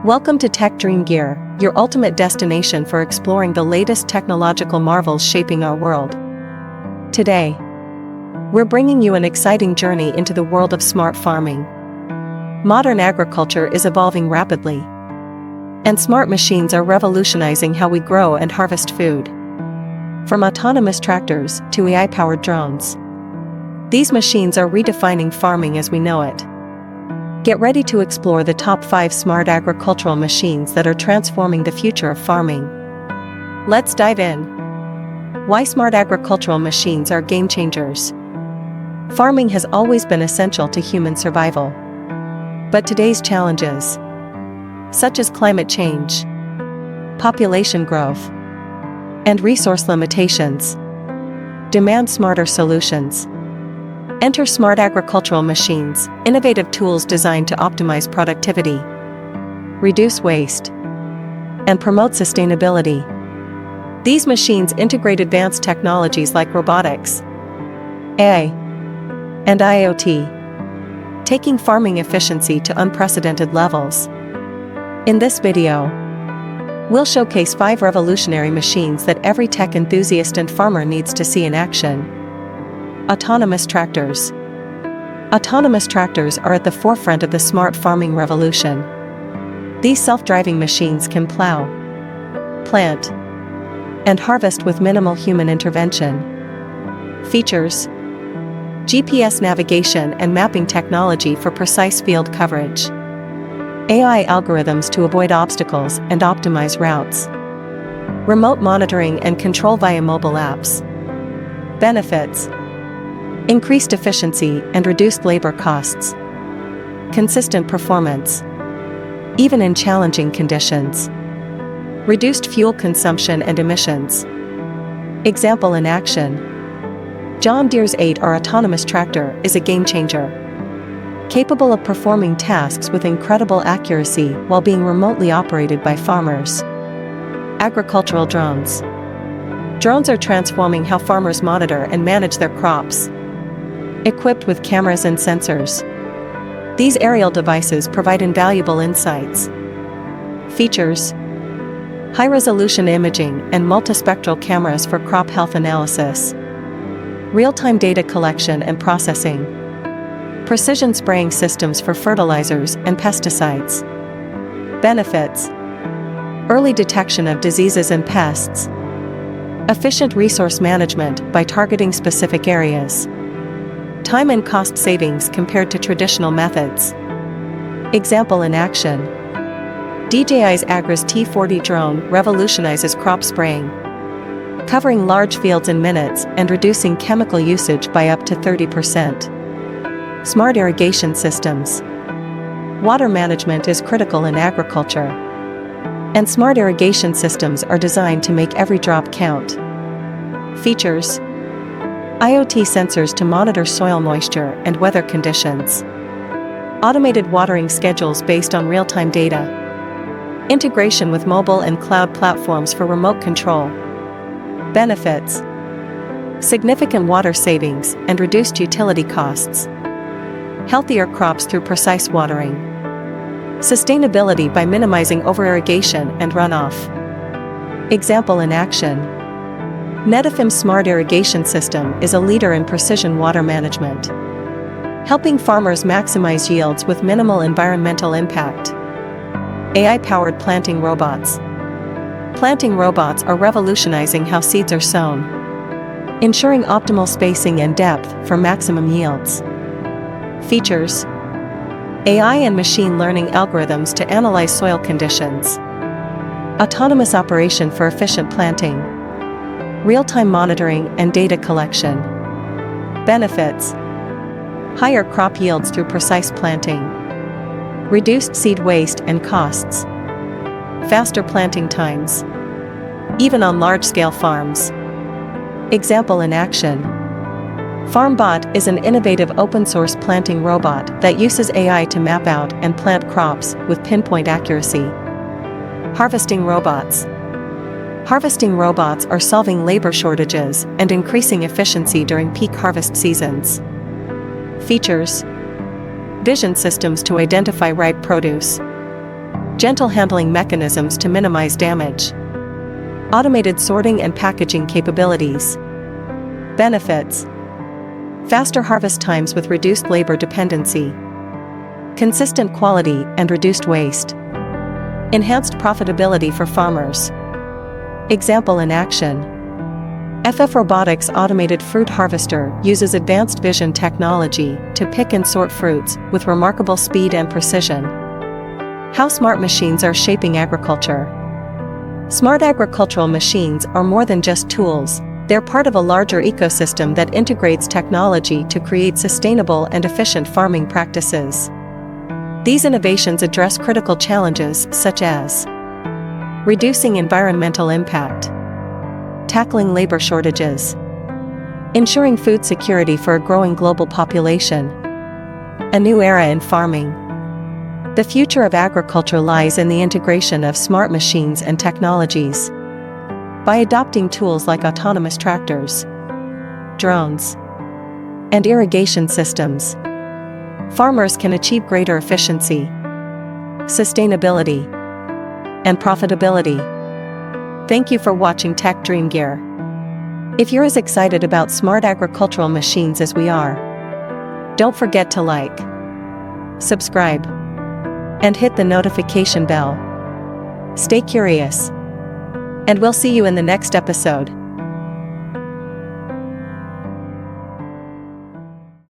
Welcome to Tech Dream Gear, your ultimate destination for exploring the latest technological marvels shaping our world. Today, we're bringing you an exciting journey into the world of smart farming. Modern agriculture is evolving rapidly, and smart machines are revolutionizing how we grow and harvest food. From autonomous tractors to AI-powered drones, these machines are redefining farming as we know it. Get ready to explore the top 5 smart agricultural machines that are transforming the future of farming. Let's dive in. Why smart agricultural machines are game changers. Farming has always been essential to human survival. But today's challenges, such as climate change, population growth, and resource limitations, demand smarter solutions. Enter smart agricultural machines, innovative tools designed to optimize productivity, reduce waste, and promote sustainability. These machines integrate advanced technologies like robotics, AI, and IoT, taking farming efficiency to unprecedented levels. In this video, we'll showcase 5 revolutionary machines that every tech enthusiast and farmer needs to see in action. Autonomous tractors. Autonomous tractors are at the forefront of the smart farming revolution. These self-driving machines can plow, plant, and harvest with minimal human intervention. Features: GPS navigation and mapping technology for precise field coverage, AI algorithms to avoid obstacles and optimize routes, remote monitoring and control via mobile apps. Benefits: increased efficiency and reduced labor costs. Consistent performance, even in challenging conditions. Reduced fuel consumption and emissions. Example in action: John Deere's 8R autonomous tractor is a game changer, capable of performing tasks with incredible accuracy while being remotely operated by farmers. Agricultural drones. Drones are transforming how farmers monitor and manage their crops. Equipped with cameras and sensors, these aerial devices provide invaluable insights. Features: high-resolution imaging and multispectral cameras for crop health analysis, real-time data collection and processing, precision spraying systems for fertilizers and pesticides. Benefits: early detection of diseases and pests, efficient resource management by targeting specific areas, time and cost savings compared to traditional methods. Example in action: DJI's Agri's T40 drone revolutionizes crop spraying, covering large fields in minutes and reducing chemical usage by up to 30%. Smart irrigation systems. Water management is critical in agriculture, and smart irrigation systems are designed to make every drop count. Features: IoT sensors to monitor soil moisture and weather conditions, automated watering schedules based on real-time data, integration with mobile and cloud platforms for remote control. Benefits: significant water savings and reduced utility costs, healthier crops through precise watering, sustainability by minimizing over-irrigation and runoff. Example in action: Netafim's smart irrigation system is a leader in precision water management, helping farmers maximize yields with minimal environmental impact. AI-powered planting robots. Planting robots are revolutionizing how seeds are sown, ensuring optimal spacing and depth for maximum yields. Features: AI and machine learning algorithms to analyze soil conditions, autonomous operation for efficient planting, real-time monitoring and data collection. Benefits: higher crop yields through precise planting, reduced seed waste and costs, faster planting times, even on large-scale farms. Example in action: FarmBot is an innovative open-source planting robot that uses AI to map out and plant crops with pinpoint accuracy. Harvesting robots. Harvesting robots are solving labor shortages and increasing efficiency during peak harvest seasons. Features: vision systems to identify ripe produce, gentle handling mechanisms to minimize damage, automated sorting and packaging capabilities. Benefits: faster harvest times with reduced labor dependency, consistent quality and reduced waste, enhanced profitability for farmers. Example in action: FF Robotics automated fruit harvester uses advanced vision technology to pick and sort fruits with remarkable speed and precision. How smart machines are shaping agriculture. Smart agricultural machines are more than just tools, they're part of a larger ecosystem that integrates technology to create sustainable and efficient farming practices. These innovations address critical challenges such as reducing environmental impact, tackling labor shortages, ensuring food security for a growing global population. A new era in farming. The future of agriculture lies in the integration of smart machines and technologies. By adopting tools like autonomous tractors, drones, and irrigation systems, farmers can achieve greater efficiency, sustainability, and profitability. Thank you for watching Tech Dream Gear. If you're as excited about smart agricultural machines as we are, don't forget to like, subscribe, and hit the notification bell. Stay curious, and we'll see you in the next episode.